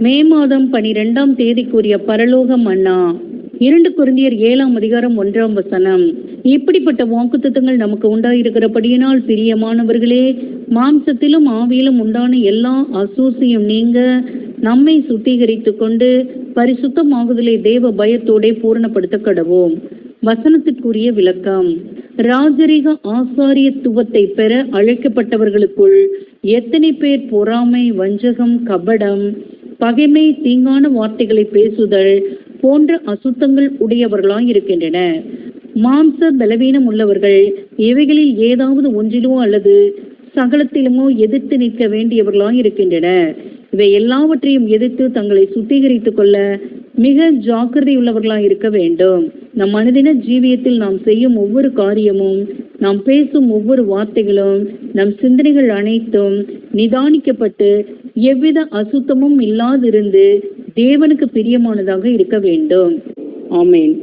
மே மாதம் 12ஆம் தேதிக்குரிய பரலோக மன்னா 2 கொரிந்தியர் 7ஆம் அதிகாரம் 1ஆம் வசனம். இப்படிப்பட்ட வாக்குத்தத்தங்கள் நமக்கு உண்டாயிருக்கிறபடியினால் பிரியமானவர்களே, மாம்சத்திலும் ஆவியிலும் உண்டான எல்லா அசூசியும் நீங்க நம்மை சுத்திகரித்து கொண்டு பரிசுத்தமாகுதலை தேவ பயத்தோட பூரணப்படுத்த கடவோம். வசனத்திற்குரிய விளக்கம். ராஜரிக ஆசாரியத்துவத்தை பெற அழைக்கப்பட்டவர்களுக்குள் எத்தனை பேர் பொறாமை, வஞ்சகம், கபடம், பகைமை, தீங்கான வார்த்தைகளை பேசுதல் போன்ற அசுத்தங்கள் உடையவர்களாய் இருக்கின்றன. மாம்ச பலவீனம் உள்ளவர்கள் இவைகளில் ஏதாவது ஒன்றிலோ அல்லது சகலத்திலுமோ எதிர்த்து நிற்க வேண்டியவர்களாய் இருக்கின்றன. இவை எல்லாவற்றையும் எதிர்த்து தங்களை சுத்திகரித்துக் கொள்ள மிக ஜாக்கிரதையுள்ளவர்களாய் இருக்க வேண்டும். நம் மனிதன ஜீவியத்தில் நாம் செய்யும் ஒவ்வொரு காரியமும், நாம் பேசும் ஒவ்வொரு வார்த்தைகளும், நம் சிந்தனைகள் அனைத்தும் நிதானிக்கப்பட்டு எவ்வித அசுத்தமும் இல்லாதிருந்து தேவனுக்கு பிரியமானதாக இருக்க வேண்டும். ஆமேன்.